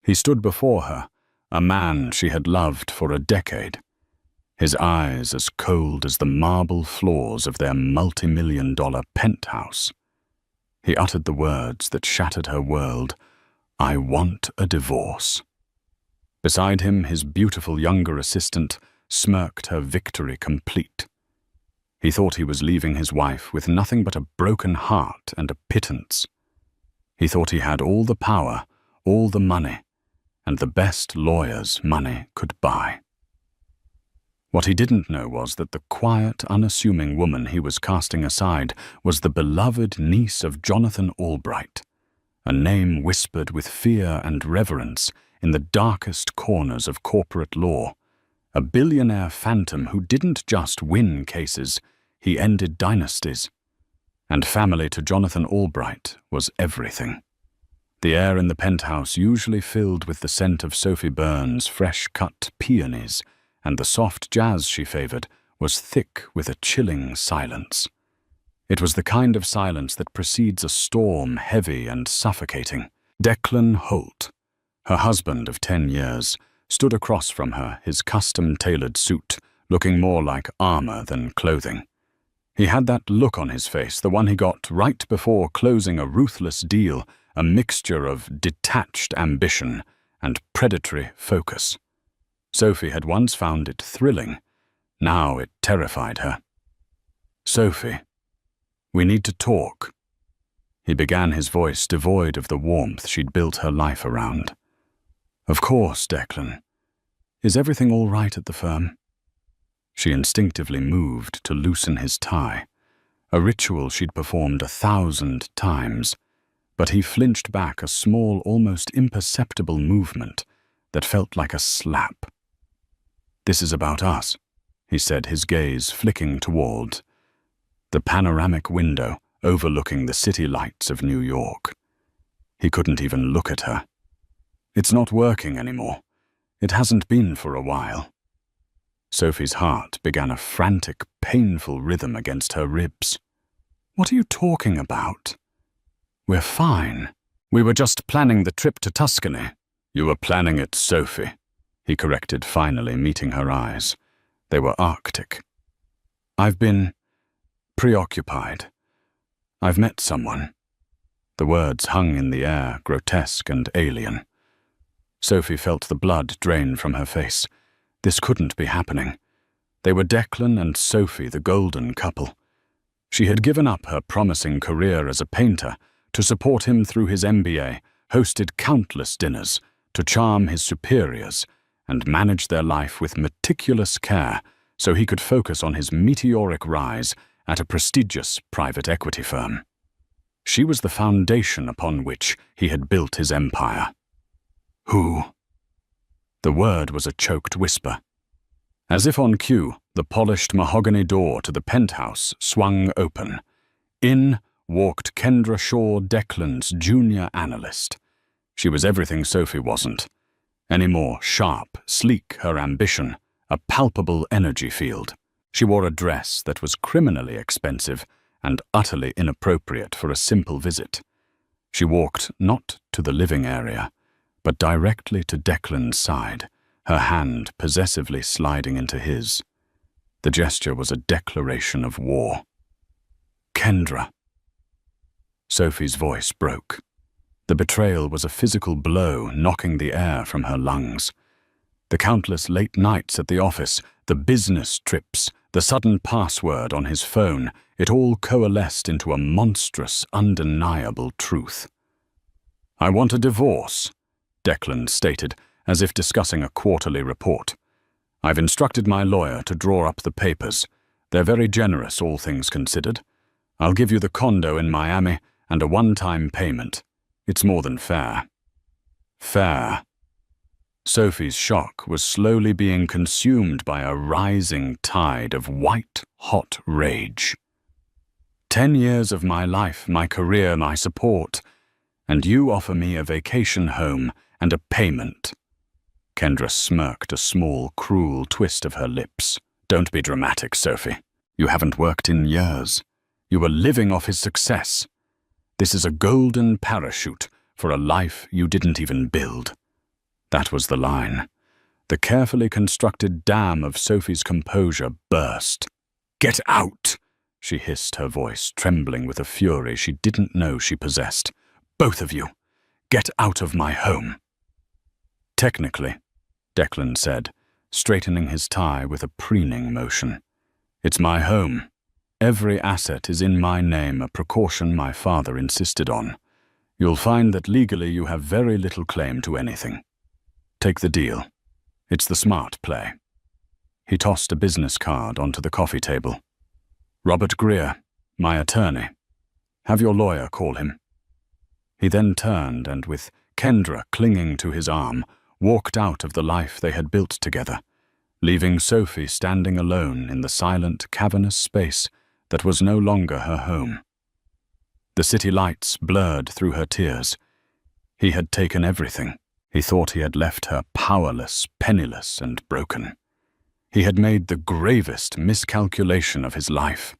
He stood before her, a man she had loved for a decade, his eyes as cold as the marble floors of their multi-million-dollar penthouse. He uttered the words that shattered her world, "I want a divorce." Beside him, his beautiful younger assistant smirked her victory complete. He thought he was leaving his wife with nothing but a broken heart and a pittance. He thought he had all the power, all the money, and the best lawyers money could buy. What he didn't know was that the quiet, unassuming woman he was casting aside was the beloved niece of Jonathan Albright, a name whispered with fear and reverence in the darkest corners of corporate law, a billionaire phantom who didn't just win cases, he ended dynasties. And family to Jonathan Albright was everything. The air in the penthouse usually filled with the scent of Sophie Byrne's fresh-cut peonies, and the soft jazz she favored was thick with a chilling silence. It was the kind of silence that precedes a storm, heavy and suffocating. Declan Holt, her husband of 10 years, stood across from her, his custom-tailored suit, looking more like armor than clothing. He had that look on his face, the one he got right before closing a ruthless deal, a mixture of detached ambition and predatory focus. Sophie had once found it thrilling. Now it terrified her. "Sophie, we need to talk." He began, his voice devoid of the warmth she'd built her life around. "Of course, Declan. Is everything all right at the firm?" She instinctively moved to loosen his tie, a ritual she'd performed 1,000 times, but he flinched back, a small, almost imperceptible movement that felt like a slap. "This is about us," he said, his gaze flicking toward the panoramic window overlooking the city lights of New York. He couldn't even look at her. "It's not working anymore. It hasn't been for a while." Sophie's heart began a frantic, painful rhythm against her ribs. "What are you talking about?" "We're fine. We were just planning the trip to Tuscany." "You were planning it, Sophie," he corrected, finally meeting her eyes. They were arctic. "I've been preoccupied. I've met someone." The words hung in the air, grotesque and alien. Sophie felt the blood drain from her face. This couldn't be happening. They were Declan and Sophie, the golden couple. She had given up her promising career as a painter to support him through his MBA, hosted countless dinners, to charm his superiors, and manage their life with meticulous care so he could focus on his meteoric rise at a prestigious private equity firm. She was the foundation upon which he had built his empire. "Who?" The word was a choked whisper. As if on cue, the polished mahogany door to the penthouse swung open. In walked Kendra Shaw, Declan's junior analyst. She was everything Sophie wasn't. Any more sharp, sleek her ambition, a palpable energy field. She wore a dress that was criminally expensive and utterly inappropriate for a simple visit. She walked not to the living area, but directly to Declan's side, her hand possessively sliding into his. The gesture was a declaration of war. "Kendra." Sophie's voice broke. The betrayal was a physical blow, knocking the air from her lungs. The countless late nights at the office, the business trips, the sudden password on his phone, it all coalesced into a monstrous, undeniable truth. "I want a divorce," Declan stated, as if discussing a quarterly report. "I've instructed my lawyer to draw up the papers. They're very generous, all things considered. I'll give you the condo in Miami and a one-time payment. It's more than fair." Fair. Sophie's shock was slowly being consumed by a rising tide of white-hot rage. 10 years of my life, my career, my support, and you offer me a vacation home and a payment. Kendra smirked, a small, cruel twist of her lips. "Don't be dramatic, Sophie. You haven't worked in years. You were living off his success. This is a golden parachute for a life you didn't even build." That was the line. The carefully constructed dam of Sophie's composure burst. "Get out!" she hissed, her voice trembling with a fury she didn't know she possessed. "Both of you, get out of my home." "Technically," Declan said, straightening his tie with a preening motion. "It's my home. Every asset is in my name, a precaution my father insisted on. You'll find that legally you have very little claim to anything. Take the deal. It's the smart play." He tossed a business card onto the coffee table. "Robert Greer, my attorney. Have your lawyer call him." He then turned and, with Kendra clinging to his arm, walked out of the life they had built together, leaving Sophie standing alone in the silent, cavernous space that was no longer her home. The city lights blurred through her tears. He had taken everything. He thought he had left her powerless, penniless, and broken. He had made the gravest miscalculation of his life.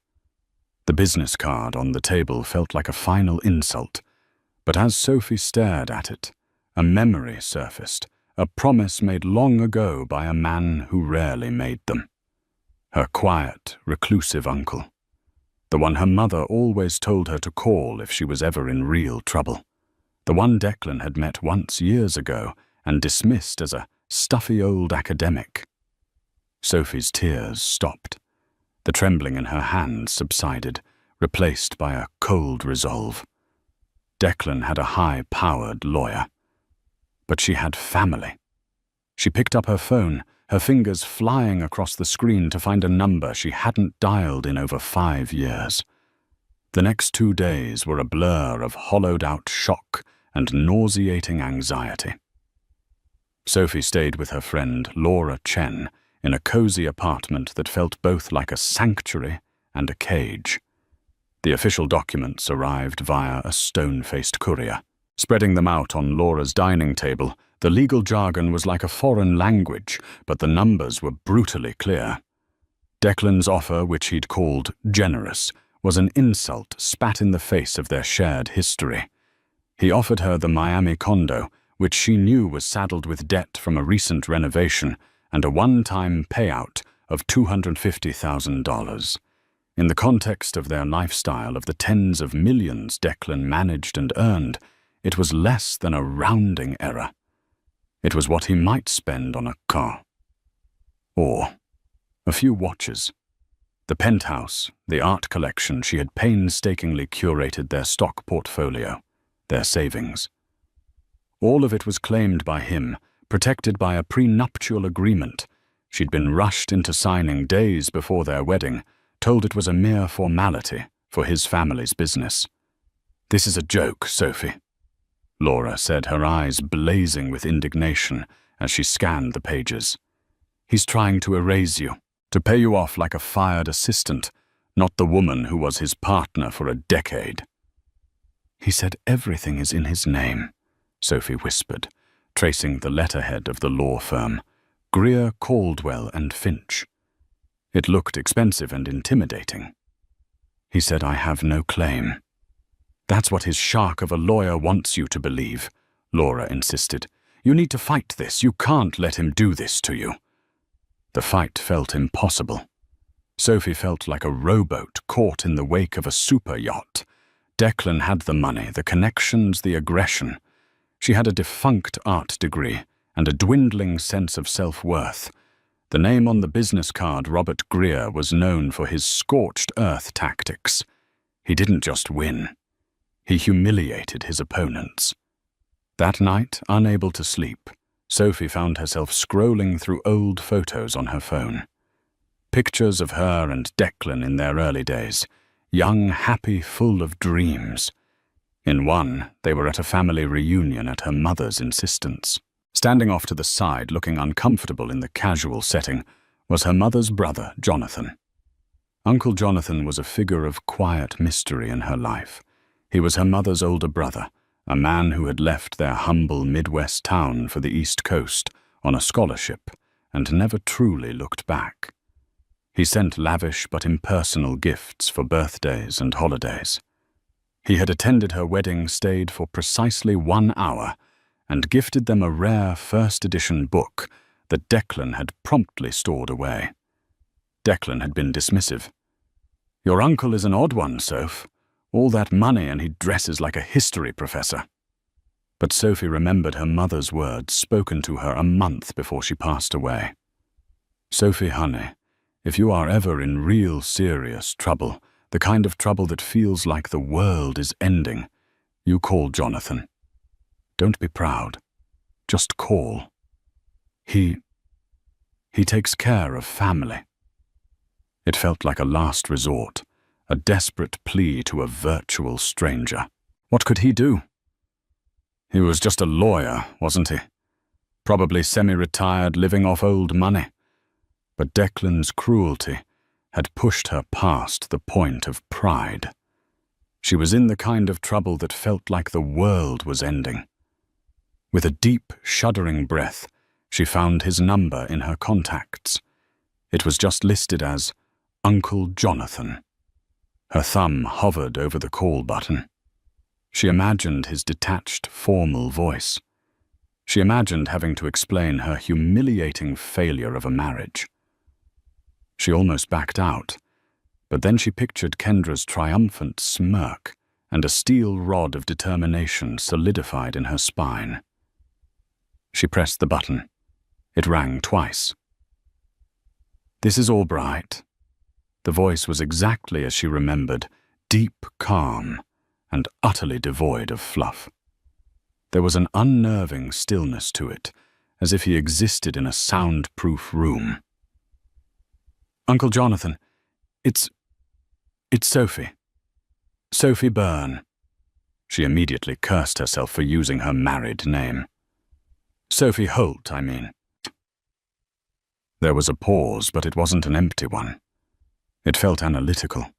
The business card on the table felt like a final insult, but as Sophie stared at it, a memory surfaced, a promise made long ago by a man who rarely made them. Her quiet, reclusive uncle. The one her mother always told her to call if she was ever in real trouble. The one Declan had met once years ago and dismissed as a stuffy old academic. Sophie's tears stopped. The trembling in her hands subsided, replaced by a cold resolve. Declan had a high-powered lawyer. But she had family. She picked up her phone, her fingers flying across the screen to find a number she hadn't dialed in over 5 years. The next 2 days were a blur of hollowed-out shock and nauseating anxiety. Sophie stayed with her friend Laura Chen in a cozy apartment that felt both like a sanctuary and a cage. The official documents arrived via a stone-faced courier. Spreading them out on Laura's dining table, the legal jargon was like a foreign language, but the numbers were brutally clear. Declan's offer, which he'd called generous, was an insult spat in the face of their shared history. He offered her the Miami condo, which she knew was saddled with debt from a recent renovation, and a one-time payout of $250,000. In the context of their lifestyle of the tens of millions Declan managed and earned, it was less than a rounding error. It was what he might spend on a car. Or a few watches. The penthouse, the art collection, she had painstakingly curated their stock portfolio, their savings. All of it was claimed by him, protected by a prenuptial agreement. She'd been rushed into signing days before their wedding, told it was a mere formality for his family's business. "This is a joke, Sophie," Laura said, her eyes blazing with indignation as she scanned the pages. "He's trying to erase you, to pay you off like a fired assistant, not the woman who was his partner for a decade." "He said everything is in his name," Sophie whispered, tracing the letterhead of the law firm, Greer, Caldwell and Finch. It looked expensive and intimidating. "He said I have no claim." "That's what his shark of a lawyer wants you to believe," Laura insisted. "You need to fight this. You can't let him do this to you." The fight felt impossible. Sophie felt like a rowboat caught in the wake of a super yacht. Declan had the money, the connections, the aggression. She had a defunct art degree and a dwindling sense of self-worth. The name on the business card, Robert Greer, was known for his scorched earth tactics. He didn't just win. He humiliated his opponents. That night, unable to sleep, Sophie found herself scrolling through old photos on her phone. Pictures of her and Declan in their early days, young, happy, full of dreams. In one, they were at a family reunion at her mother's insistence. Standing off to the side, looking uncomfortable in the casual setting, was her mother's brother, Jonathan. Uncle Jonathan was a figure of quiet mystery in her life. He was her mother's older brother, a man who had left their humble Midwest town for the East Coast on a scholarship and never truly looked back. He sent lavish but impersonal gifts for birthdays and holidays. He had attended her wedding, stayed for precisely 1 hour, and gifted them a rare first-edition book that Declan had promptly stored away. Declan had been dismissive. "Your uncle is an odd one, Soph. All that money and he dresses like a history professor." But Sophie remembered her mother's words spoken to her a month before she passed away. "Sophie, honey, if you are ever in real serious trouble, the kind of trouble that feels like the world is ending, you call Jonathan. Don't be proud. Just call. He takes care of family." It felt like a last resort, a desperate plea to a virtual stranger. What could he do? He was just a lawyer, wasn't he? Probably semi-retired, living off old money. But Declan's cruelty had pushed her past the point of pride. She was in the kind of trouble that felt like the world was ending. With a deep, shuddering breath, she found his number in her contacts. It was just listed as Uncle Jonathan. Her thumb hovered over the call button. She imagined his detached, formal voice. She imagined having to explain her humiliating failure of a marriage. She almost backed out, but then she pictured Kendra's triumphant smirk, and a steel rod of determination solidified in her spine. She pressed the button. It rang twice. "This is Albright." The voice was exactly as she remembered, deep calm and utterly devoid of fluff. There was an unnerving stillness to it, as if he existed in a soundproof room. "Uncle Jonathan, it's Sophie. Sophie Byrne." She immediately cursed herself for using her married name. "Sophie Holt, I mean." There was a pause, but it wasn't an empty one. It felt analytical.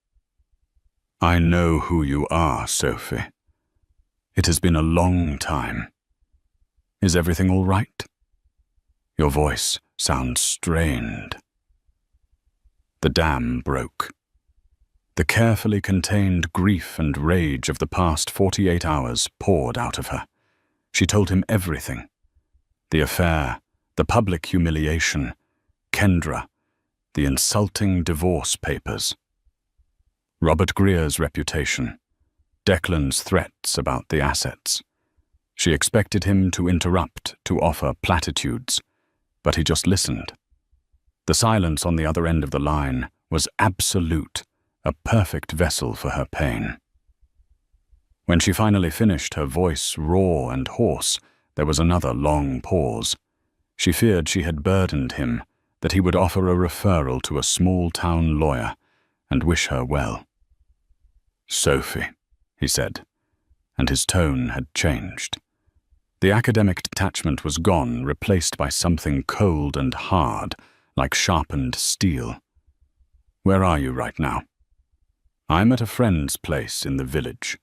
"I know who you are, Sophie. It has been a long time. Is everything all right? Your voice sounds strained." The dam broke. The carefully contained grief and rage of the past 48 hours poured out of her. She told him everything. The affair, the public humiliation, Kendra, the insulting divorce papers. Robert Greer's reputation, Declan's threats about the assets. She expected him to interrupt, to offer platitudes, but he just listened. The silence on the other end of the line was absolute, a perfect vessel for her pain. When she finally finished, her voice raw and hoarse, there was another long pause. She feared she had burdened him, that he would offer a referral to a small-town lawyer and wish her well. "Sophie," he said, and his tone had changed. The academic detachment was gone, replaced by something cold and hard, like sharpened steel. "Where are you right now?" "I'm at a friend's place in the village."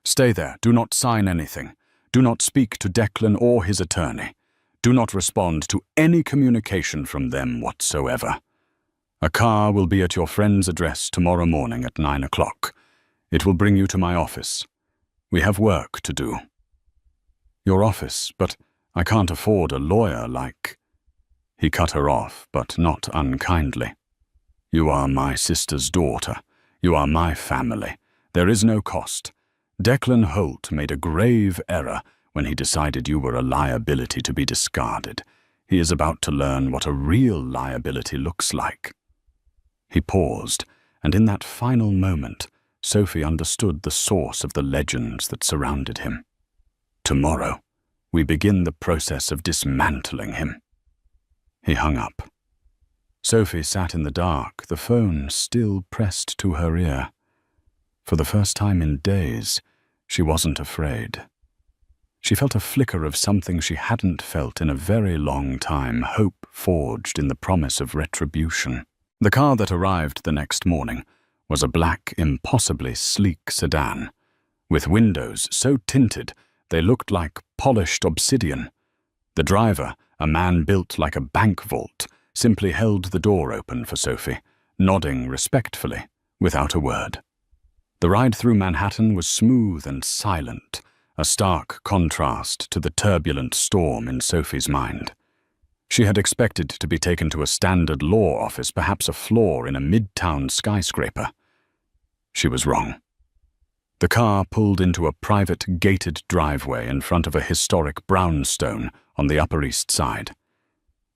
"Stay there. Do not sign anything. Do not speak to Declan or his attorney. Do not respond to any communication from them whatsoever. A car will be at your friend's address tomorrow morning at 9 o'clock. It will bring you to my office. We have work to do." "Your office? But I can't afford a lawyer like—" He cut her off, but not unkindly. "You are my sister's daughter. You are my family. There is no cost. Declan Holt made a grave error when he decided you were a liability to be discarded. He is about to learn what a real liability looks like." He paused, and in that final moment, Sophie understood the source of the legends that surrounded him. "Tomorrow, we begin the process of dismantling him." He hung up. Sophie sat in the dark, the phone still pressed to her ear. For the first time in days, she wasn't afraid. She felt a flicker of something she hadn't felt in a very long time, hope forged in the promise of retribution. The car that arrived the next morning was a black, impossibly sleek sedan, with windows so tinted they looked like polished obsidian. The driver, a man built like a bank vault, simply held the door open for Sophie, nodding respectfully, without a word. The ride through Manhattan was smooth and silent, a stark contrast to the turbulent storm in Sophie's mind. She had expected to be taken to a standard law office, perhaps a floor in a mid-town skyscraper. She was wrong. The car pulled into a private gated driveway in front of a historic brownstone on the Upper East Side.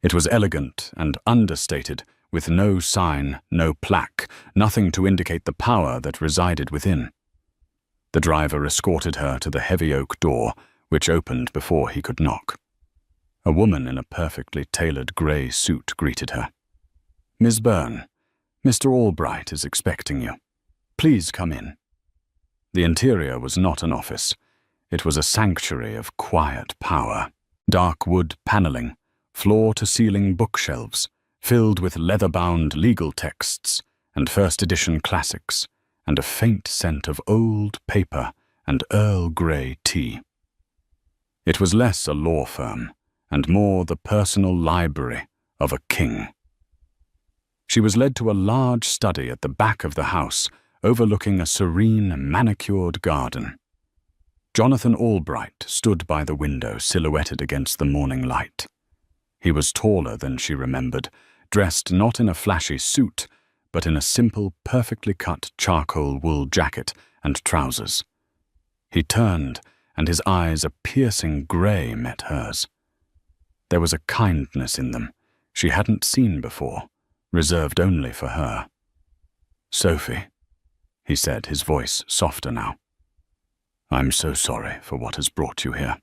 It was elegant and understated, with no sign, no plaque, nothing to indicate the power that resided within. The driver escorted her to the heavy oak door, which opened before he could knock. A woman in a perfectly tailored grey suit greeted her. "Miss Byrne, Mr. Albright is expecting you. Please come in." The interior was not an office. It was a sanctuary of quiet power. Dark wood paneling, floor-to-ceiling bookshelves, filled with leather-bound legal texts and first-edition classics, and a faint scent of old paper and Earl Grey tea. It was less a law firm, and more the personal library of a king. She was led to a large study at the back of the house, overlooking a serene, manicured garden. Jonathan Albright stood by the window, silhouetted against the morning light. He was taller than she remembered, dressed not in a flashy suit, but in a simple, perfectly cut charcoal wool jacket and trousers. He turned, and his eyes, a piercing grey, met hers. There was a kindness in them she hadn't seen before, reserved only for her. "Sophie," he said, his voice softer now. "I'm so sorry for what has brought you here."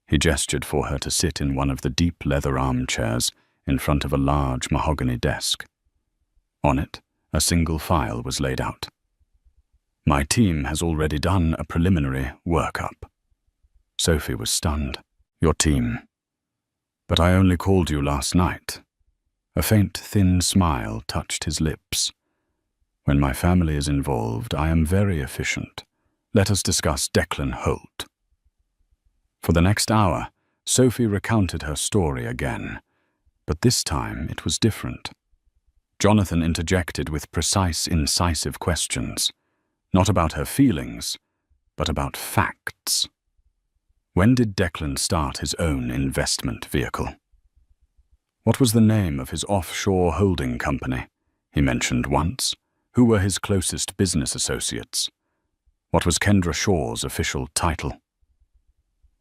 He gestured for her to sit in one of the deep leather armchairs in front of a large mahogany desk. On it, a single file was laid out. "My team has already done a preliminary workup." Sophie was stunned. "Your team? But I only called you last night." A faint, thin smile touched his lips. "When my family is involved, I am very efficient. Let us discuss Declan Holt." For the next hour, Sophie recounted her story again, but this time it was different. Jonathan interjected with precise, incisive questions, not about her feelings, but about facts. When did Declan start his own investment vehicle? What was the name of his offshore holding company? He mentioned once. Who were his closest business associates? What was Kendra Shaw's official title?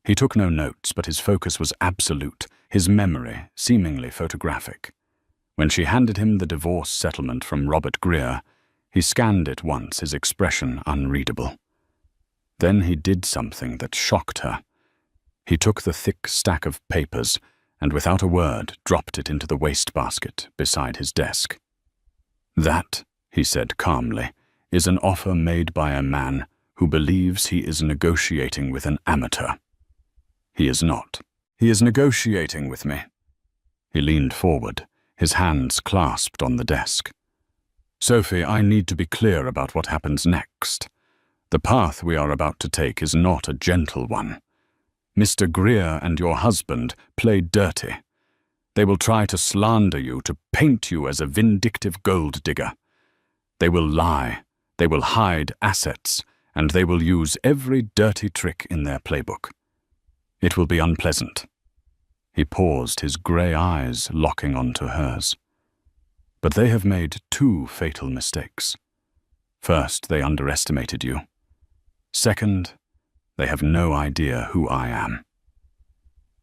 He took no notes, but his focus was absolute, his memory seemingly photographic. When she handed him the divorce settlement from Robert Greer, he scanned it once, his expression unreadable. Then he did something that shocked her. He took the thick stack of papers and without a word dropped it into the wastebasket beside his desk. "That," he said calmly, "is an offer made by a man who believes he is negotiating with an amateur. He is not. He is negotiating with me." He leaned forward, his hands clasped on the desk. "Sophie, I need to be clear about what happens next. The path we are about to take is not a gentle one. Mr. Greer and your husband play dirty. They will try to slander you, to paint you as a vindictive gold digger. They will lie, they will hide assets, and they will use every dirty trick in their playbook. It will be unpleasant." He paused, his grey eyes locking onto hers. "But they have made two fatal mistakes. First, they underestimated you. Second, they have no idea who I am.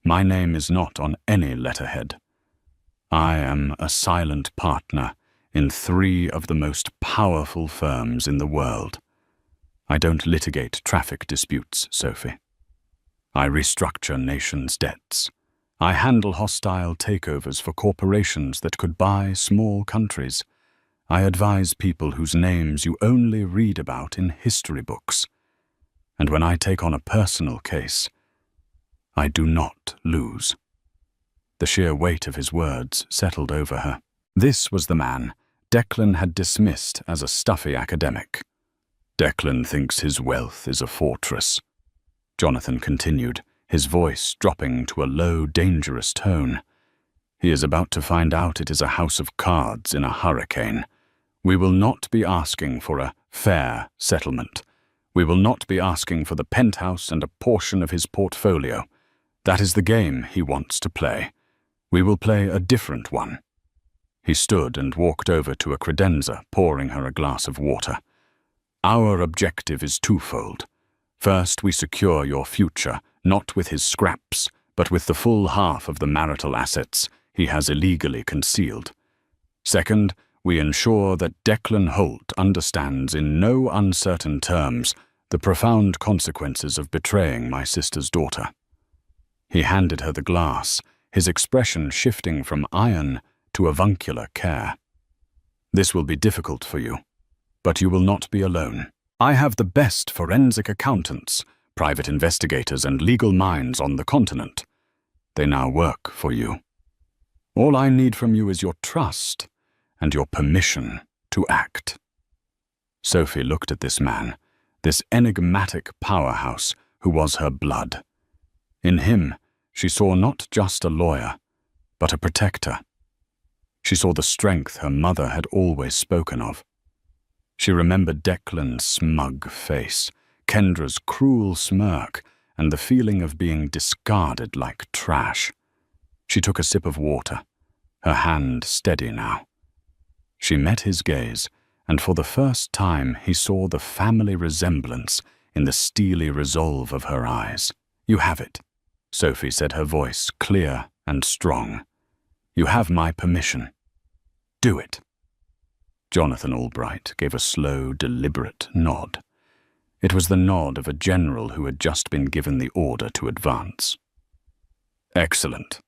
My name is not on any letterhead. I am a silent partner in 3 of the most powerful firms in the world. I don't litigate traffic disputes, Sophie. I restructure nations' debts. I handle hostile takeovers for corporations that could buy small countries. I advise people whose names you only read about in history books. And when I take on a personal case, I do not lose." The sheer weight of his words settled over her. This was the man Declan had dismissed as a stuffy academic. "Declan thinks his wealth is a fortress," Jonathan continued, his voice dropping to a low, dangerous tone. "He is about to find out it is a house of cards in a hurricane. We will not be asking for a fair settlement. We will not be asking for the penthouse and a portion of his portfolio. That is the game he wants to play. We will play a different one." He stood and walked over to a credenza, pouring her a glass of water. "Our objective is twofold. First, we secure your future, not with his scraps, but with the full half of the marital assets he has illegally concealed. Second, we ensure that Declan Holt understands in no uncertain terms the profound consequences of betraying my sister's daughter." He handed her the glass, his expression shifting from iron to avuncular care. "This will be difficult for you, but you will not be alone. I have the best forensic accountants, private investigators, and legal minds on the continent. They now work for you. All I need from you is your trust and your permission to act." Sophie looked at this man, this enigmatic powerhouse who was her blood. In him, she saw not just a lawyer, but a protector. She saw the strength her mother had always spoken of. She remembered Declan's smug face, Kendra's cruel smirk, and the feeling of being discarded like trash. She took a sip of water, her hand steady now. She met his gaze, and for the first time he saw the family resemblance in the steely resolve of her eyes. "You have it," Sophie said, her voice clear and strong. "You have my permission. Do it." Jonathan Albright gave a slow, deliberate nod. It was the nod of a general who had just been given the order to advance. "Excellent.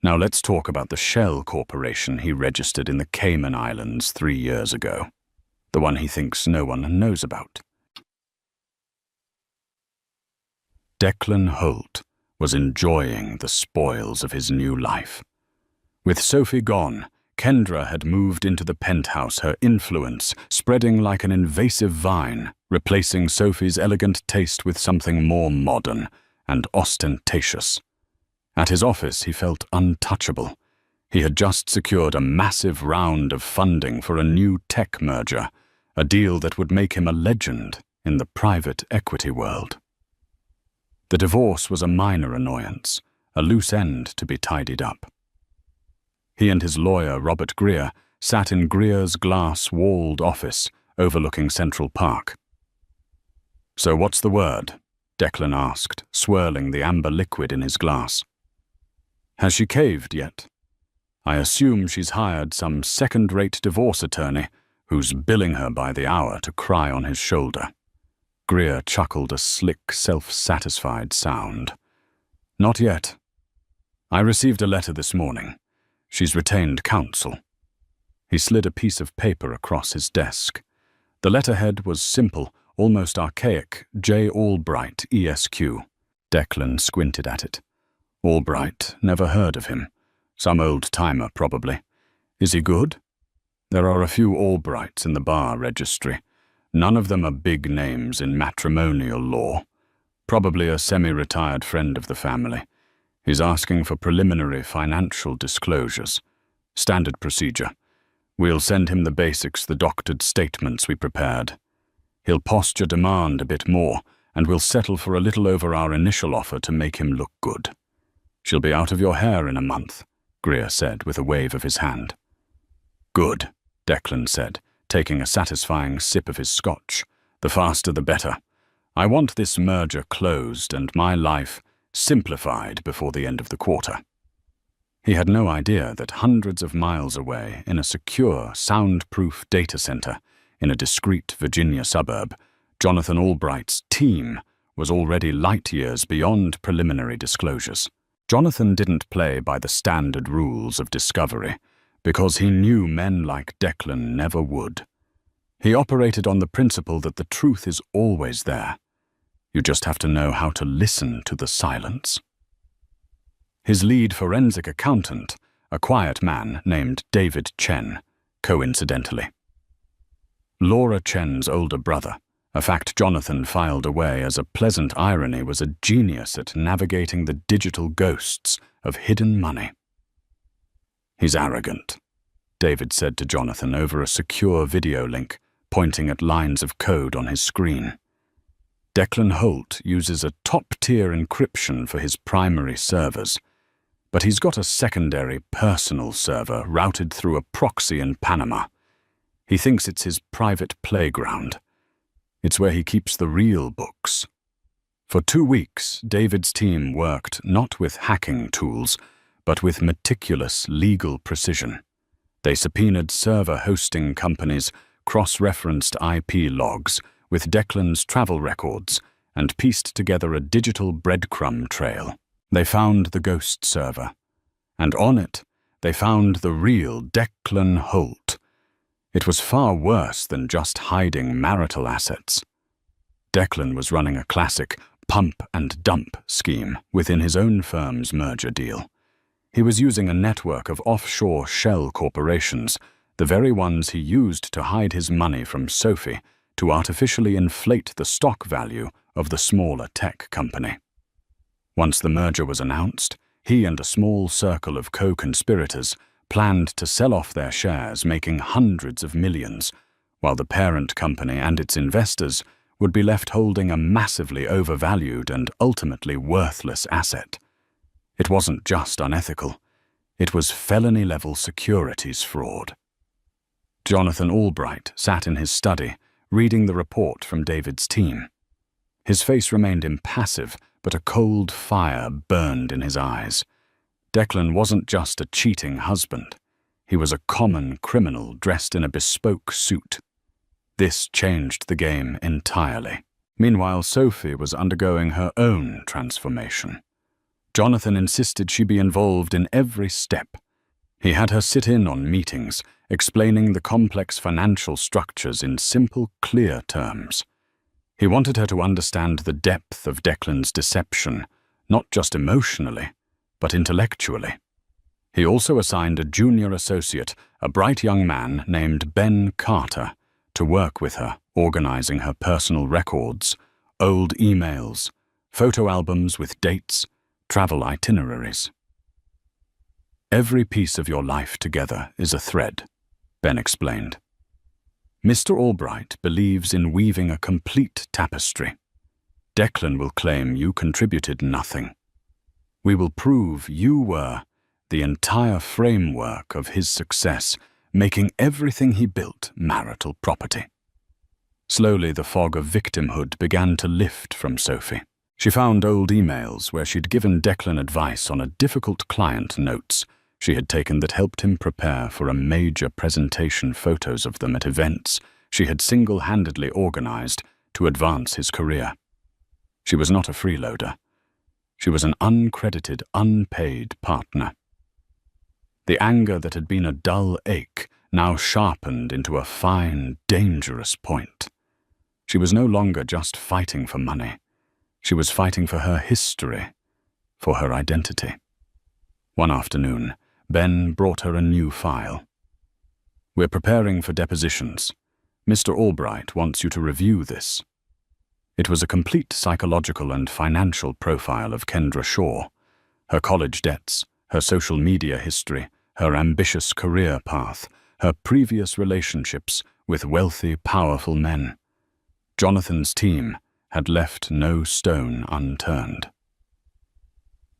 Now let's talk about the shell corporation he registered in the Cayman Islands 3 years ago, the one he thinks no one knows about." Declan Holt was enjoying the spoils of his new life. With Sophie gone, Kendra had moved into the penthouse, her influence spreading like an invasive vine, replacing Sophie's elegant taste with something more modern and ostentatious. At his office, he felt untouchable. He had just secured a massive round of funding for a new tech merger, a deal that would make him a legend in the private equity world. The divorce was a minor annoyance, a loose end to be tidied up. He and his lawyer, Robert Greer, sat in Greer's glass-walled office overlooking Central Park. "So what's the word?" Declan asked, swirling the amber liquid in his glass. "Has she caved yet? I assume she's hired some second-rate divorce attorney who's billing her by the hour to cry on his shoulder." Greer chuckled a slick, self-satisfied sound. "Not yet. I received a letter this morning. She's retained counsel." He slid a piece of paper across his desk. The letterhead was simple, almost archaic, J. Albright, ESQ. Declan squinted at it. "Albright, never heard of him. Some old-timer, probably. Is he good?" "There are a few Albrights in the bar registry. None of them are big names in matrimonial law. Probably a semi-retired friend of the family. He's asking for preliminary financial disclosures. Standard procedure. We'll send him the basics, the doctored statements we prepared. He'll posture demand a bit more, and we'll settle for a little over our initial offer to make him look good." "She'll be out of your hair in a month," Greer said with a wave of his hand. "Good," Declan said, taking a satisfying sip of his scotch. "The faster the better. I want this merger closed and my life simplified before the end of the quarter." He had no idea that hundreds of miles away, in a secure, soundproof data center in a discreet Virginia suburb, Jonathan Albright's team was already light years beyond preliminary disclosures. Jonathan didn't play by the standard rules of discovery, because he knew men like Declan never would. He operated on the principle that the truth is always there. You just have to know how to listen to the silence. His lead forensic accountant, a quiet man named David Chen, coincidentally. Laura Chen's older brother, a fact Jonathan filed away as a pleasant irony, was a genius at navigating the digital ghosts of hidden money. "He's arrogant," David said to Jonathan over a secure video link, pointing at lines of code on his screen. Declan Holt uses a top-tier encryption for his primary servers, but he's got a secondary personal server routed through a proxy in Panama. He thinks it's his private playground. It's where he keeps the real books. For 2 weeks, David's team worked not with hacking tools, but with meticulous legal precision. They subpoenaed server hosting companies, cross-referenced IP logs with Declan's travel records, and pieced together a digital breadcrumb trail. They found the ghost server, and on it, they found the real Declan Holt. It was far worse than just hiding marital assets. Declan was running a classic pump and dump scheme within his own firm's merger deal. He was using a network of offshore shell corporations, the very ones he used to hide his money from Sophie, to artificially inflate the stock value of the smaller tech company. Once the merger was announced, he and a small circle of co-conspirators planned to sell off their shares, making hundreds of millions, while the parent company and its investors would be left holding a massively overvalued and ultimately worthless asset. It wasn't just unethical. It was felony-level securities fraud. Jonathan Albright sat in his study, reading the report from David's team. His face remained impassive, but a cold fire burned in his eyes. Declan wasn't just a cheating husband. He was a common criminal dressed in a bespoke suit. This changed the game entirely. Meanwhile, Sophie was undergoing her own transformation. Jonathan insisted she be involved in every step. He had her sit in on meetings, explaining the complex financial structures in simple, clear terms. He wanted her to understand the depth of Declan's deception, not just emotionally, but intellectually. He also assigned a junior associate, a bright young man named Ben Carter, to work with her, organizing her personal records, old emails, photo albums with dates, travel itineraries. "Every piece of your life together is a thread," Ben explained. "Mr. Albright believes in weaving a complete tapestry. Declan will claim you contributed nothing. We will prove you were the entire framework of his success, making everything he built marital property." Slowly, the fog of victimhood began to lift from Sophie. She found old emails where she'd given Declan advice on a difficult client notes she had taken that helped him prepare for a major presentation, photos of them at events she had single-handedly organized to advance his career. She was not a freeloader. She was an uncredited, unpaid partner. The anger that had been a dull ache now sharpened into a fine, dangerous point. She was no longer just fighting for money. She was fighting for her history, for her identity. One afternoon, Ben brought her a new file. "We're preparing for depositions. Mr. Albright wants you to review this." It was a complete psychological and financial profile of Kendra Shaw, her college debts, her social media history, her ambitious career path, her previous relationships with wealthy, powerful men. Jonathan's team had left no stone unturned.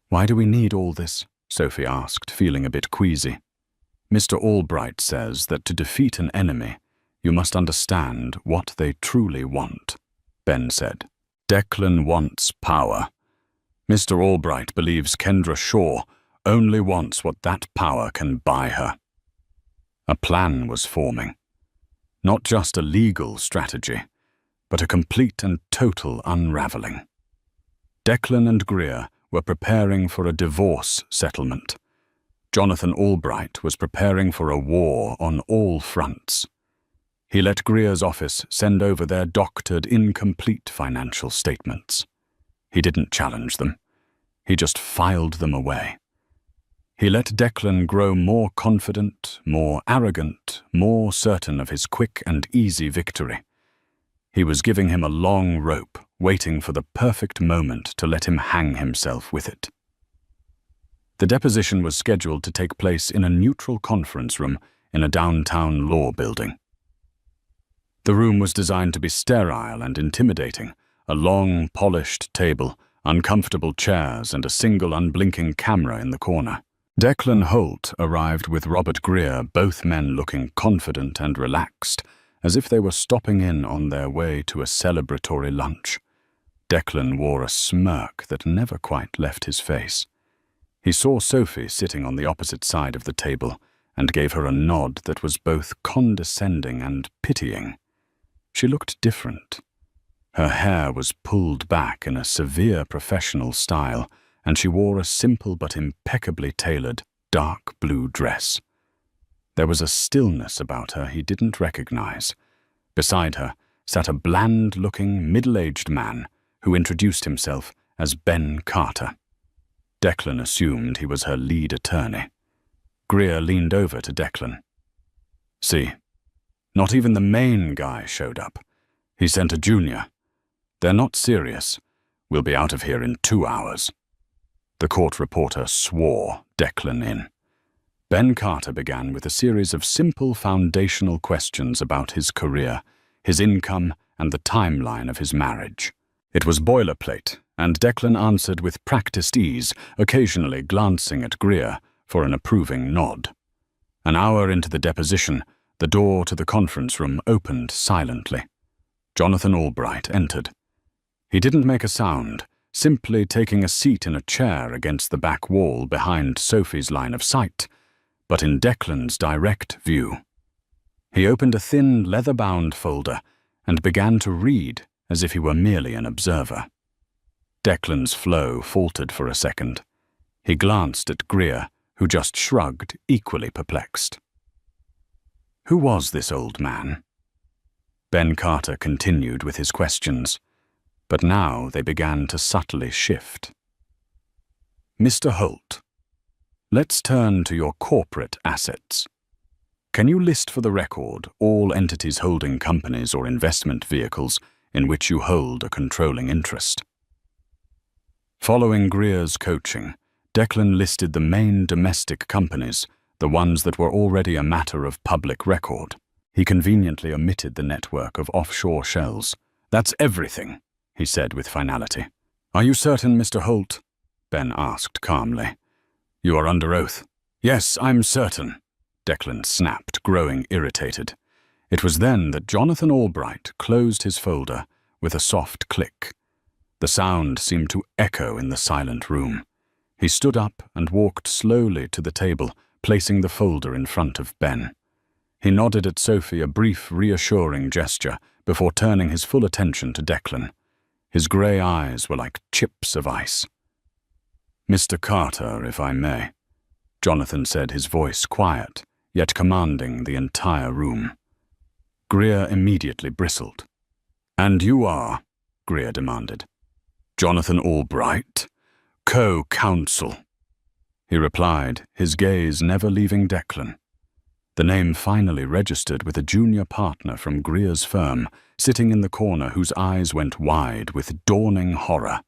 "Why do we need all this?" Sophie asked, feeling a bit queasy. "Mr. Albright says that to defeat an enemy, you must understand what they truly want," Ben said. "Declan wants power. Mr. Albright believes Kendra Shaw only wants what that power can buy her." A plan was forming. Not just a legal strategy, but a complete and total unraveling. Declan and Greer were preparing for a divorce settlement. Jonathan Albright was preparing for a war on all fronts. He let Greer's office send over their doctored, incomplete financial statements. He didn't challenge them. He just filed them away. He let Declan grow more confident, more arrogant, more certain of his quick and easy victory. He was giving him a long rope, waiting for the perfect moment to let him hang himself with it. The deposition was scheduled to take place in a neutral conference room in a downtown law building. The room was designed to be sterile and intimidating, a long, polished table, uncomfortable chairs, and a single unblinking camera in the corner. Declan Holt arrived with Robert Greer, both men looking confident and relaxed, as if they were stopping in on their way to a celebratory lunch. Declan wore a smirk that never quite left his face. He saw Sophie sitting on the opposite side of the table and gave her a nod that was both condescending and pitying. She looked different. Her hair was pulled back in a severe professional style, and she wore a simple but impeccably tailored dark blue dress. There was a stillness about her he didn't recognize. Beside her sat a bland-looking, middle-aged man who introduced himself as Ben Carter. Declan assumed he was her lead attorney. Greer leaned over to Declan. "See, not even the main guy showed up. He sent a junior. They're not serious. We'll be out of here in 2 hours." The court reporter swore Declan in. Ben Carter began with a series of simple foundational questions about his career, his income, and the timeline of his marriage. It was boilerplate, and Declan answered with practiced ease, occasionally glancing at Greer for an approving nod. An hour into the deposition, the door to the conference room opened silently. Jonathan Albright entered. He didn't make a sound, simply taking a seat in a chair against the back wall behind Sophie's line of sight, but in Declan's direct view. He opened a thin, leather-bound folder and began to read as if he were merely an observer. Declan's flow faltered for a second. He glanced at Greer, who just shrugged, equally perplexed. Who was this old man? Ben Carter continued with his questions, but now they began to subtly shift. Mr. Holt, let's turn to your corporate assets. Can you list for the record all entities holding companies or investment vehicles in which you hold a controlling interest? Following Greer's coaching, Declan listed the main domestic companies, the ones that were already a matter of public record. He conveniently omitted the network of offshore shells. "That's everything," he said with finality. "Are you certain, Mr. Holt?" Ben asked calmly. "You are under oath." "Yes, I'm certain," Declan snapped, growing irritated. It was then that Jonathan Albright closed his folder with a soft click. The sound seemed to echo in the silent room. He stood up and walked slowly to the table, placing the folder in front of Ben. He nodded at Sophie a brief, reassuring gesture before turning his full attention to Declan. His grey eyes were like chips of ice. "Mr. Carter, if I may," Jonathan said, his voice quiet, yet commanding the entire room. Greer immediately bristled. "And you are?" Greer demanded. "Jonathan Albright, co-counsel," he replied, his gaze never leaving Declan. The name finally registered with a junior partner from Greer's firm, sitting in the corner whose eyes went wide with dawning horror.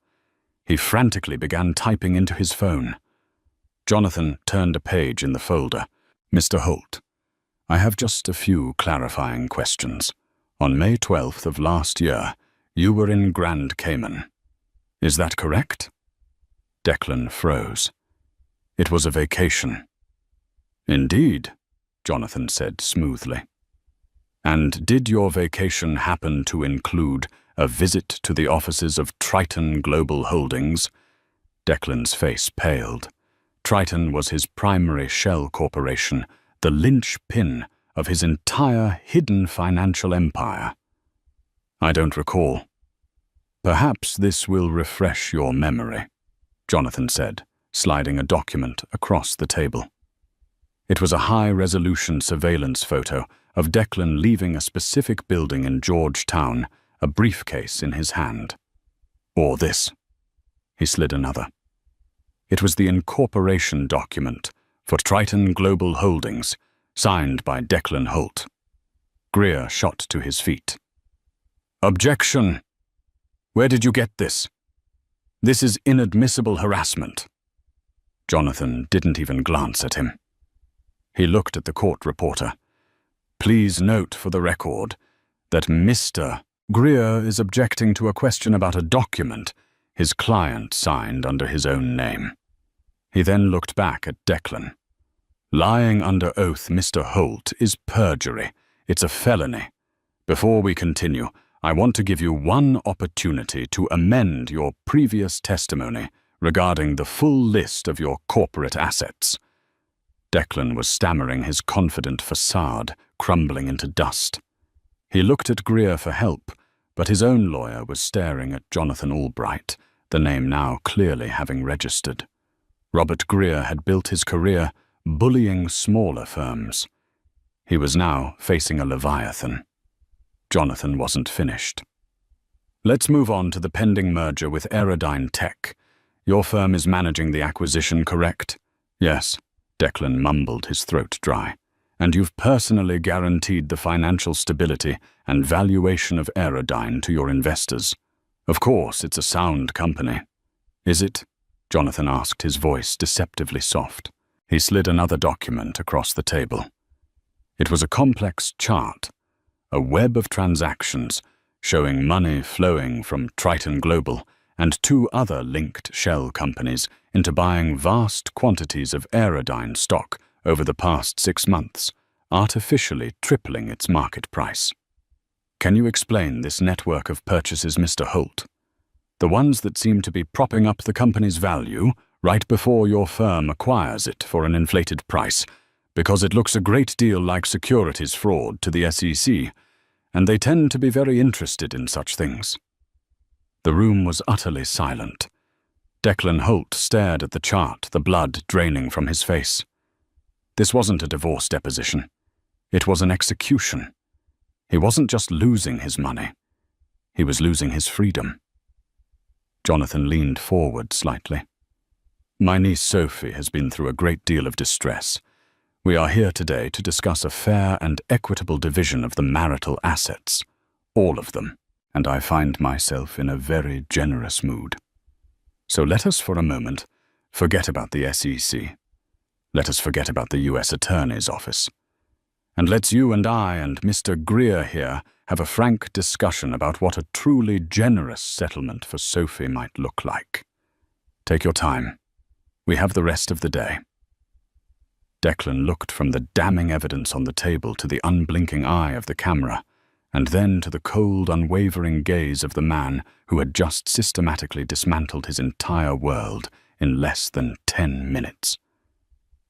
He frantically began typing into his phone. Jonathan turned a page in the folder. "Mr. Holt, I have just a few clarifying questions. On May 12th of last year, you were in Grand Cayman. Is that correct?" Declan froze. "It was a vacation." "Indeed," Jonathan said smoothly. "And did your vacation happen to include a visit to the offices of Triton Global Holdings?" Declan's face paled. Triton was his primary shell corporation, the linchpin of his entire hidden financial empire. "I don't recall." "Perhaps this will refresh your memory," Jonathan said, sliding a document across the table. It was a high-resolution surveillance photo of Declan leaving a specific building in Georgetown, a briefcase in his hand. "Or this." He slid another. It was the incorporation document for Triton Global Holdings, signed by Declan Holt. Greer shot to his feet. "Objection! Where did you get this? This is inadmissible harassment." Jonathan didn't even glance at him. He looked at the court reporter. "Please note for the record that Mr. Greer is objecting to a question about a document his client signed under his own name. He then looked back at Declan. Lying under oath, Mr. Holt, is perjury. It's a felony. Before we continue, I want to give you one opportunity to amend your previous testimony regarding the full list of your corporate assets. Declan was stammering, his confident facade crumbling into dust. He looked at Greer for help, but his own lawyer was staring at Jonathan Albright, the name now clearly having registered. Robert Greer had built his career bullying smaller firms. He was now facing a leviathan. Jonathan wasn't finished. Let's move on to the pending merger with Aerodyne Tech. Your firm is managing the acquisition, correct? Yes, Declan mumbled, his throat dry. And you've personally guaranteed the financial stability and valuation of Aerodyne to your investors. Of course, it's a sound company. Is it? Jonathan asked, his voice deceptively soft. He slid another document across the table. It was a complex chart, a web of transactions showing money flowing from Triton Global and two other linked shell companies into buying vast quantities of Aerodyne stock over the past 6 months, artificially tripling its market price. Can you explain this network of purchases, Mr. Holt? The ones that seem to be propping up the company's value right before your firm acquires it for an inflated price, because it looks a great deal like securities fraud to the SEC, and they tend to be very interested in such things. The room was utterly silent. Declan Holt stared at the chart, the blood draining from his face. This wasn't a divorce deposition. It was an execution. He wasn't just losing his money. He was losing his freedom. Jonathan leaned forward slightly. My niece Sophie has been through a great deal of distress. We are here today to discuss a fair and equitable division of the marital assets, all of them, and I find myself in a very generous mood. So let us for a moment forget about the SEC. Let us forget about the U.S. Attorney's Office. And let's you and I and Mr. Greer here have a frank discussion about what a truly generous settlement for Sophie might look like. Take your time. We have the rest of the day. Declan looked from the damning evidence on the table to the unblinking eye of the camera, and then to the cold, unwavering gaze of the man who had just systematically dismantled his entire world in less than 10 minutes.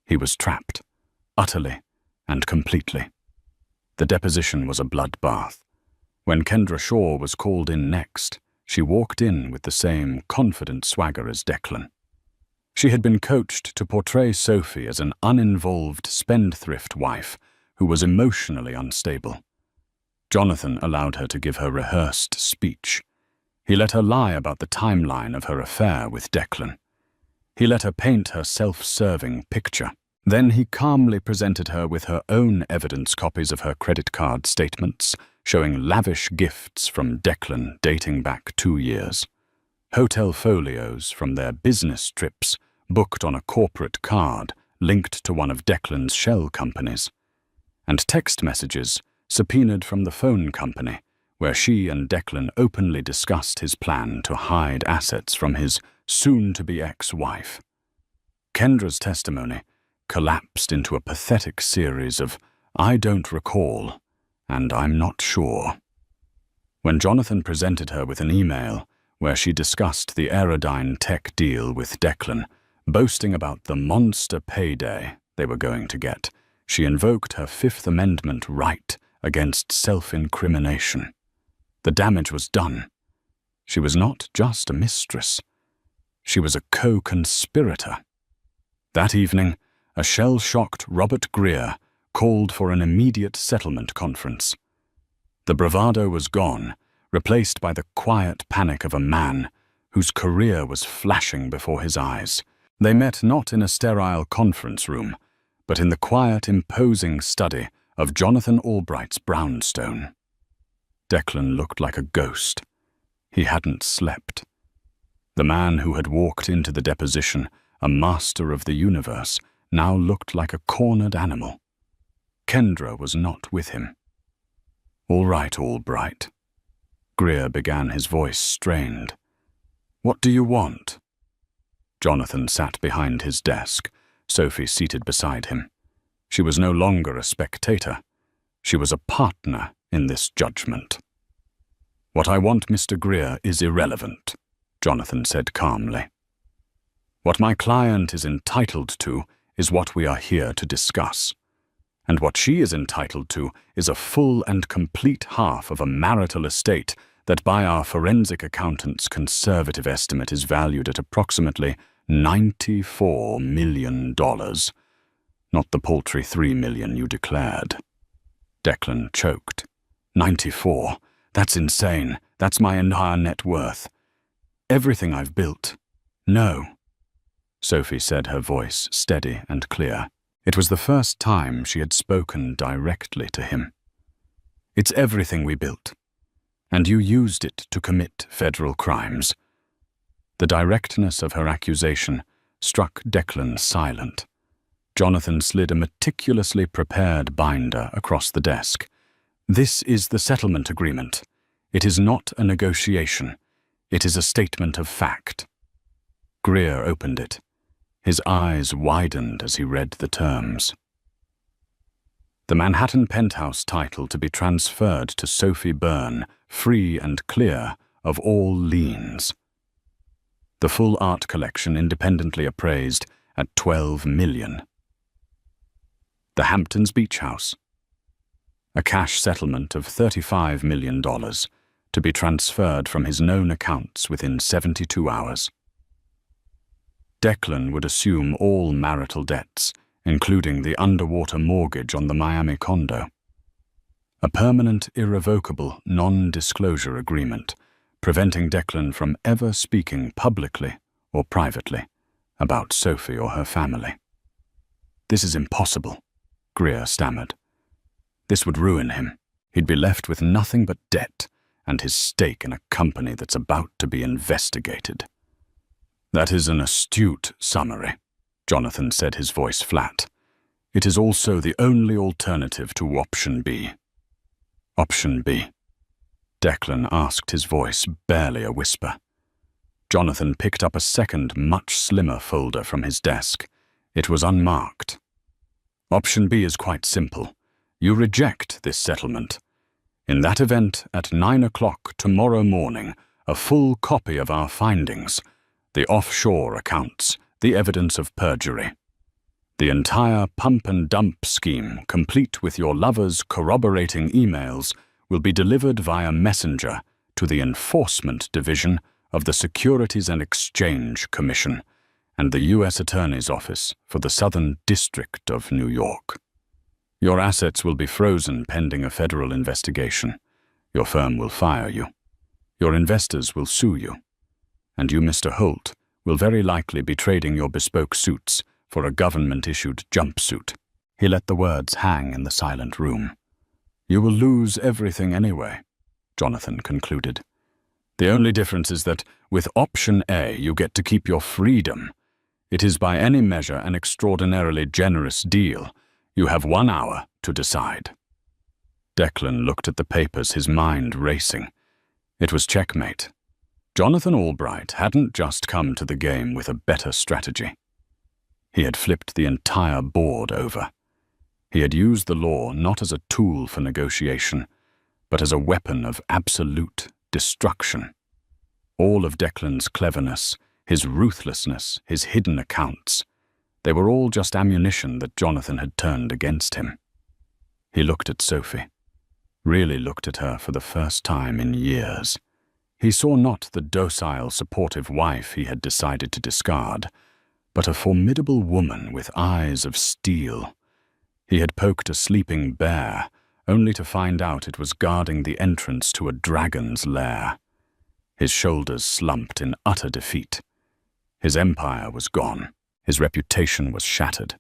He was trapped, utterly and completely. The deposition was a bloodbath. When Kendra Shaw was called in next, she walked in with the same confident swagger as Declan. She had been coached to portray Sophie as an uninvolved spendthrift wife who was emotionally unstable. Jonathan allowed her to give her rehearsed speech. He let her lie about the timeline of her affair with Declan. He let her paint her self-serving picture. Then he calmly presented her with her own evidence copies of her credit card statements, showing lavish gifts from Declan dating back 2 years. Hotel folios from their business trips booked on a corporate card linked to one of Declan's shell companies, and text messages subpoenaed from the phone company where she and Declan openly discussed his plan to hide assets from his soon-to-be ex-wife. Kendra's testimony collapsed into a pathetic series of "I don't recall" and "I'm not sure." When Jonathan presented her with an email where she discussed the Aerodyne Tech deal with Declan, boasting about the monster payday they were going to get, she invoked her Fifth Amendment right against self-incrimination. The damage was done. She was not just a mistress. She was a co-conspirator. That evening, a shell-shocked Robert Greer called for an immediate settlement conference. The bravado was gone, replaced by the quiet panic of a man whose career was flashing before his eyes. They met not in a sterile conference room, but in the quiet, imposing study of Jonathan Albright's brownstone. Declan looked like a ghost. He hadn't slept. The man who had walked into the deposition, a master of the universe, now looked like a cornered animal. Kendra was not with him. "All right, Albright." Greer began, his voice strained. "What do you want?" Jonathan sat behind his desk, Sophie seated beside him. She was no longer a spectator. She was a partner in this judgment. "What I want, Mr. Greer, is irrelevant," Jonathan said calmly. "What my client is entitled to is what we are here to discuss. And what she is entitled to is a full and complete half of a marital estate that by our forensic accountant's conservative estimate is valued at approximately $94 million. Not the paltry $3 million you declared." Declan choked. 94. That's insane. That's my entire net worth. Everything I've built. No. Sophie said, her voice steady and clear. It was the first time she had spoken directly to him. "It's everything we built. And you used it to commit federal crimes." The directness of her accusation struck Declan silent. Jonathan slid a meticulously prepared binder across the desk. "This is the settlement agreement. It is not a negotiation. It is a statement of fact." Greer opened it. His eyes widened as he read the terms. The Manhattan penthouse title to be transferred to Sophie Byrne, free and clear of all liens. The full art collection independently appraised at $12 million. The Hamptons Beach House. A cash settlement of $35 million to be transferred from his known accounts within 72 hours. Declan would assume all marital debts, including the underwater mortgage on the Miami condo. A permanent, irrevocable, non-disclosure agreement, preventing Declan from ever speaking publicly or privately about Sophie or her family. "This is impossible," Greer stammered. "This would ruin him. He'd be left with nothing but debt and his stake in a company that's about to be investigated." "That is an astute summary," Jonathan said, his voice flat. "It is also the only alternative to option B." "Option B?" Declan asked, his voice barely a whisper. Jonathan picked up a second, much slimmer folder from his desk. It was unmarked. "Option B is quite simple. You reject this settlement. In that event, at 9 o'clock tomorrow morning, a full copy of our findings, the offshore accounts, the evidence of perjury, the entire pump-and-dump scheme, complete with your lover's corroborating emails, will be delivered via messenger to the Enforcement Division of the Securities and Exchange Commission and the U.S. Attorney's Office for the Southern District of New York. Your assets will be frozen pending a federal investigation. Your firm will fire you. Your investors will sue you. And you, Mr. Holt, will very likely be trading your bespoke suits for a government-issued jumpsuit." He let the words hang in the silent room. "You will lose everything anyway," Jonathan concluded. "The only difference is that with option A you get to keep your freedom. It is by any measure an extraordinarily generous deal. You have 1 hour to decide." Declan looked at the papers, his mind racing. It was checkmate. Jonathan Albright hadn't just come to the game with a better strategy. He had flipped the entire board over. He had used the law not as a tool for negotiation, but as a weapon of absolute destruction. All of Declan's cleverness, his ruthlessness, his hidden accounts, they were all just ammunition that Jonathan had turned against him. He looked at Sophie, really looked at her for the first time in years. He saw not the docile, supportive wife he had decided to discard, but a formidable woman with eyes of steel. He had poked a sleeping bear, only to find out it was guarding the entrance to a dragon's lair. His shoulders slumped in utter defeat. His empire was gone. His reputation was shattered.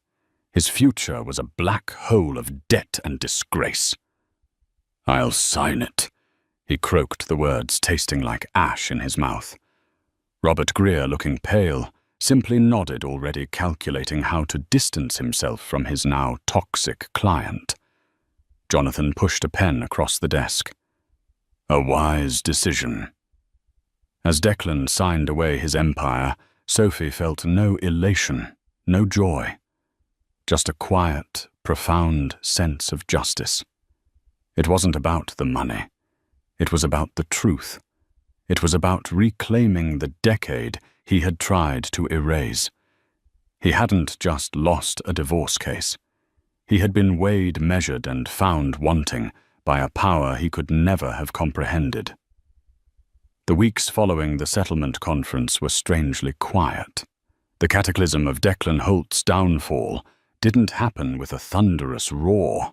His future was a black hole of debt and disgrace. "I'll sign it," he croaked, the words tasting like ash in his mouth. Robert Greer, looking pale, simply nodded, already calculating how to distance himself from his now toxic client. Jonathan pushed a pen across the desk. A wise decision. As Declan signed away his empire, Sophie felt no elation, no joy, just a quiet, profound sense of justice. It wasn't about the money. It was about the truth. It was about reclaiming the decade he had tried to erase. He hadn't just lost a divorce case. He had been weighed, measured, and found wanting by a power he could never have comprehended. The weeks following the settlement conference were strangely quiet. The cataclysm of Declan Holt's downfall didn't happen with a thunderous roar,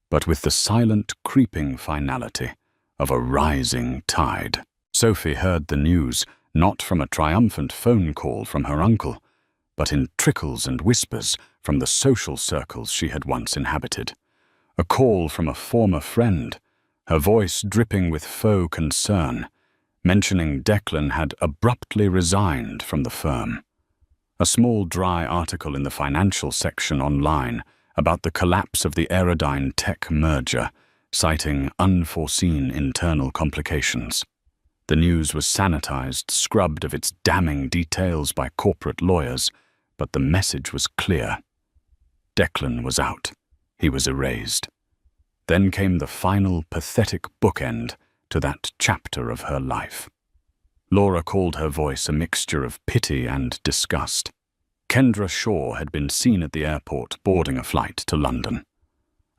but with the silent, creeping finality of a rising tide. Sophie heard the news not from a triumphant phone call from her uncle, but in trickles and whispers from the social circles she had once inhabited. A call from a former friend, her voice dripping with faux concern, mentioning Declan had abruptly resigned from the firm. A small dry article in the financial section online about the collapse of the Aerodyne Tech merger, citing unforeseen internal complications. The news was sanitized, scrubbed of its damning details by corporate lawyers, but the message was clear. Declan was out. He was erased. Then came the final pathetic bookend to that chapter of her life. Laura called her voice a mixture of pity and disgust. Kendra Shaw had been seen at the airport boarding a flight to London.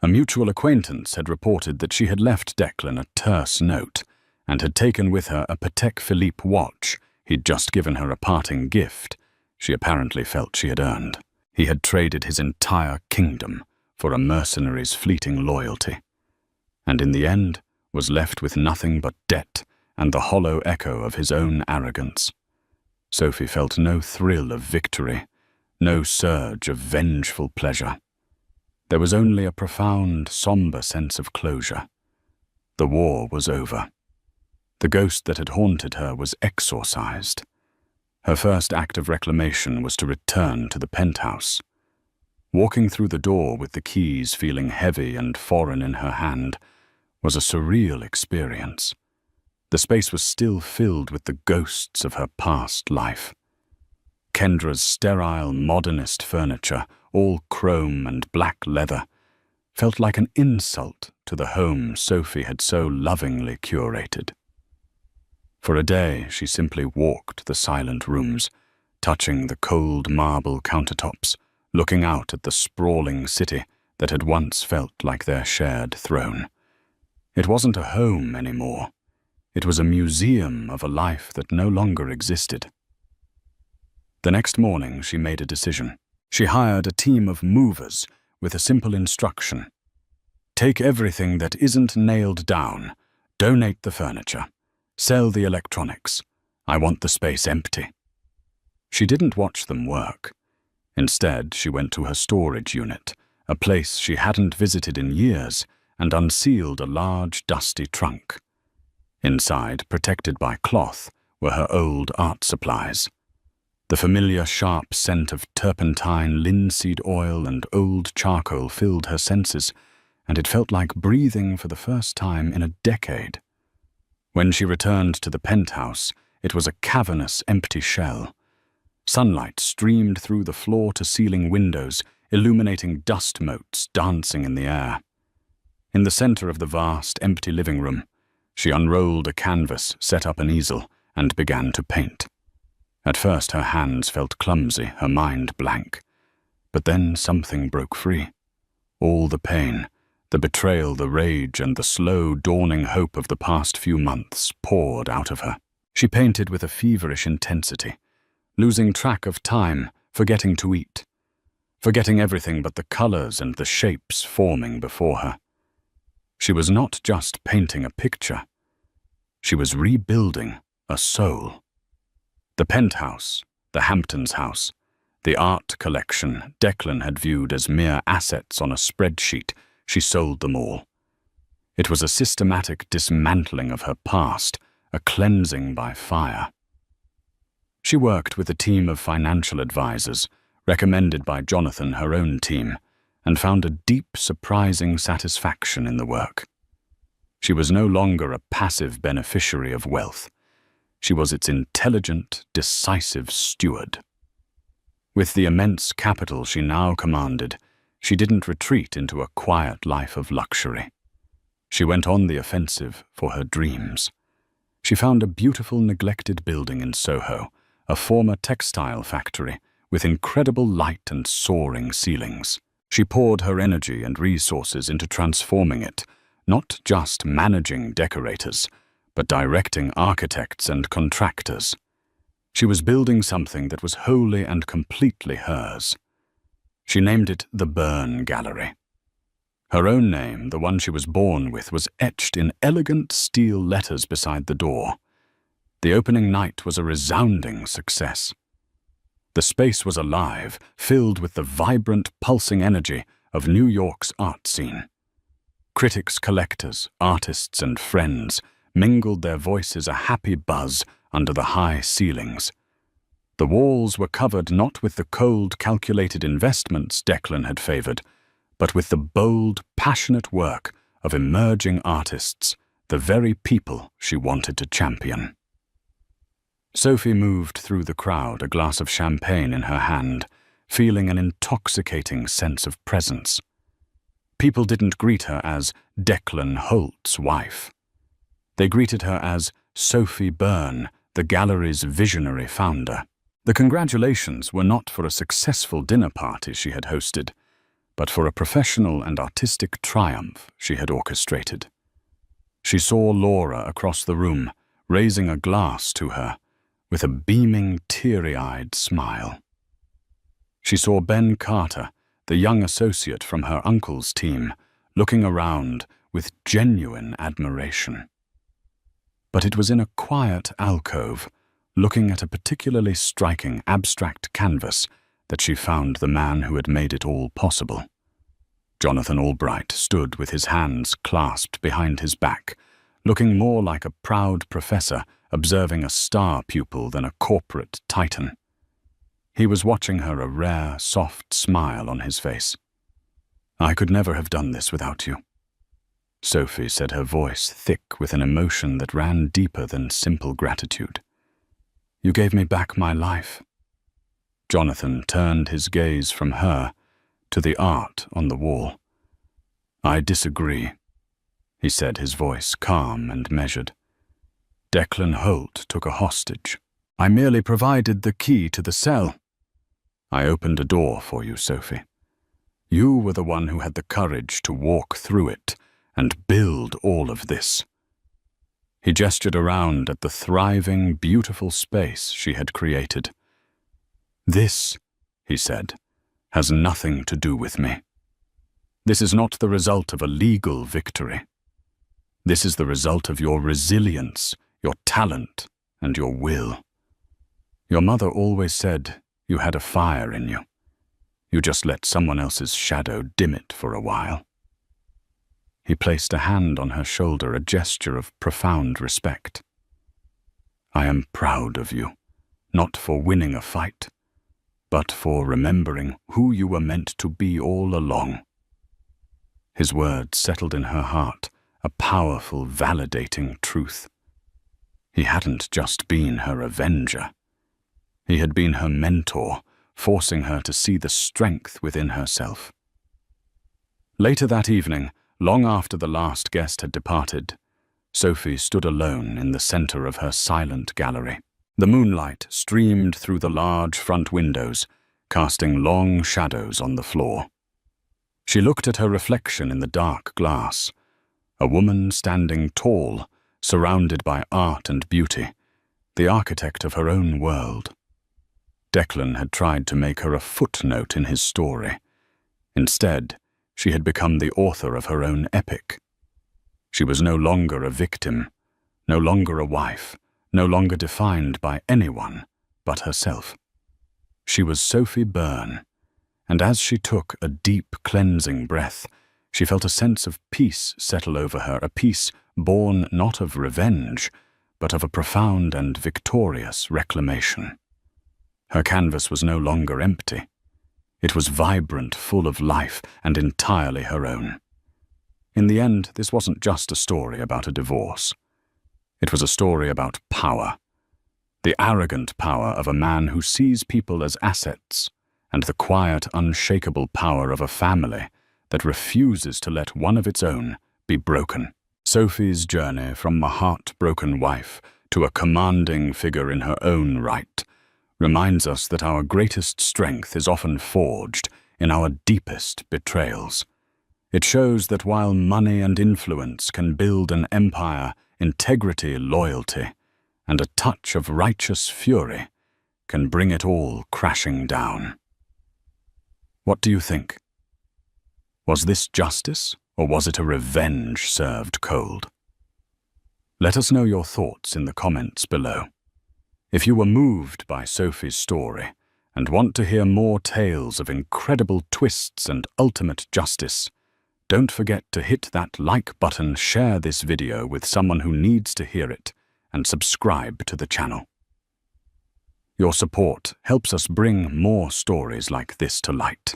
A mutual acquaintance had reported that she had left Declan a terse note and had taken with her a Patek Philippe watch he'd just given her a parting gift she apparently felt she had earned. He had traded his entire kingdom for a mercenary's fleeting loyalty, and in the end was left with nothing but debt and the hollow echo of his own arrogance. Sophie felt no thrill of victory, no surge of vengeful pleasure. There was only a profound, somber sense of closure. The war was over. The ghost that had haunted her was exorcised. Her first act of reclamation was to return to the penthouse. Walking through the door with the keys feeling heavy and foreign in her hand was a surreal experience. The space was still filled with the ghosts of her past life. Kendra's sterile, modernist furniture, all chrome and black leather, felt like an insult to the home Sophie had so lovingly curated. For a day, she simply walked the silent rooms, touching the cold marble countertops, looking out at the sprawling city that had once felt like their shared throne. It wasn't a home anymore. It was a museum of a life that no longer existed. The next morning, she made a decision. She hired a team of movers with a simple instruction. Take everything that isn't nailed down, donate the furniture, sell the electronics. I want the space empty. She didn't watch them work. Instead, she went to her storage unit, a place she hadn't visited in years, and unsealed a large, dusty trunk. Inside, protected by cloth, were her old art supplies. The familiar sharp scent of turpentine, linseed oil, and old charcoal filled her senses, and it felt like breathing for the first time in a decade. When she returned to the penthouse, it was a cavernous, empty shell. Sunlight streamed through the floor-to-ceiling windows, illuminating dust motes dancing in the air. In the center of the vast, empty living room, she unrolled a canvas, set up an easel, and began to paint. At first her hands felt clumsy, her mind blank. But then something broke free. All the pain, the betrayal, the rage, and the slow, dawning hope of the past few months poured out of her. She painted with a feverish intensity, losing track of time, forgetting to eat, forgetting everything but the colors and the shapes forming before her. She was not just painting a picture. She was rebuilding a soul. The penthouse, the Hamptons house, the art collection Declan had viewed as mere assets on a spreadsheet, she sold them all. It was a systematic dismantling of her past, a cleansing by fire. She worked with a team of financial advisors, recommended by Jonathan, her own team, and found a deep, surprising satisfaction in the work. She was no longer a passive beneficiary of wealth. She was its intelligent, decisive steward. With the immense capital she now commanded, she didn't retreat into a quiet life of luxury. She went on the offensive for her dreams. She found a beautiful neglected building in Soho, a former textile factory with incredible light and soaring ceilings. She poured her energy and resources into transforming it, not just managing decorators, but directing architects and contractors. She was building something that was wholly and completely hers. She named it the Byrne Gallery. Her own name, the one she was born with, was etched in elegant steel letters beside the door. The opening night was a resounding success. The space was alive, filled with the vibrant, pulsing energy of New York's art scene. Critics, collectors, artists, and friends mingled their voices a happy buzz under the high ceilings. The walls were covered not with the cold, calculated investments Declan had favored, but with the bold, passionate work of emerging artists, the very people she wanted to champion. Sophie moved through the crowd, a glass of champagne in her hand, feeling an intoxicating sense of presence. People didn't greet her as Declan Holt's wife. They greeted her as Sophie Byrne, the gallery's visionary founder. The congratulations were not for a successful dinner party she had hosted, but for a professional and artistic triumph she had orchestrated. She saw Laura across the room, raising a glass to her, with a beaming, teary-eyed smile. She saw Ben Carter, the young associate from her uncle's team, looking around with genuine admiration. But it was in a quiet alcove, looking at a particularly striking abstract canvas, that she found the man who had made it all possible. Jonathan Albright stood with his hands clasped behind his back, looking more like a proud professor observing a star pupil than a corporate titan. He was watching her, a rare, soft smile on his face. "I could never have done this without you," Sophie said, her voice thick with an emotion that ran deeper than simple gratitude. "You gave me back my life." Jonathan turned his gaze from her to the art on the wall. "I disagree," he said, his voice calm and measured. "Declan Holt took a hostage. I merely provided the key to the cell. I opened a door for you, Sophie. You were the one who had the courage to walk through it and build all of this." He gestured around at the thriving, beautiful space she had created. "This," he said, "has nothing to do with me. This is not the result of a legal victory. This is the result of your resilience, your talent, and your will. Your mother always said you had a fire in you. You just let someone else's shadow dim it for a while." He placed a hand on her shoulder, a gesture of profound respect. "I am proud of you, not for winning a fight, but for remembering who you were meant to be all along." His words settled in her heart, a powerful, validating truth. He hadn't just been her avenger. He had been her mentor, forcing her to see the strength within herself. Later that evening, long after the last guest had departed, Sophie stood alone in the center of her silent gallery. The moonlight streamed through the large front windows, casting long shadows on the floor. She looked at her reflection in the dark glass, a woman standing tall, surrounded by art and beauty, the architect of her own world. Declan had tried to make her a footnote in his story. Instead, she had become the author of her own epic. She was no longer a victim, no longer a wife, no longer defined by anyone but herself. She was Sophie Byrne, and as she took a deep, cleansing breath, she felt a sense of peace settle over her, a peace born not of revenge, but of a profound and victorious reclamation. Her canvas was no longer empty. It was vibrant, full of life, and entirely her own. In the end, this wasn't just a story about a divorce. It was a story about power. The arrogant power of a man who sees people as assets, and the quiet, unshakable power of a family that refuses to let one of its own be broken. Sophie's journey from a heartbroken wife to a commanding figure in her own right reminds us that our greatest strength is often forged in our deepest betrayals. It shows that while money and influence can build an empire, integrity, loyalty, and a touch of righteous fury can bring it all crashing down. What do you think? Was this justice, or was it a revenge served cold? Let us know your thoughts in the comments below. If you were moved by Sophie's story and want to hear more tales of incredible twists and ultimate justice, don't forget to hit that like button, share this video with someone who needs to hear it, and subscribe to the channel. Your support helps us bring more stories like this to light.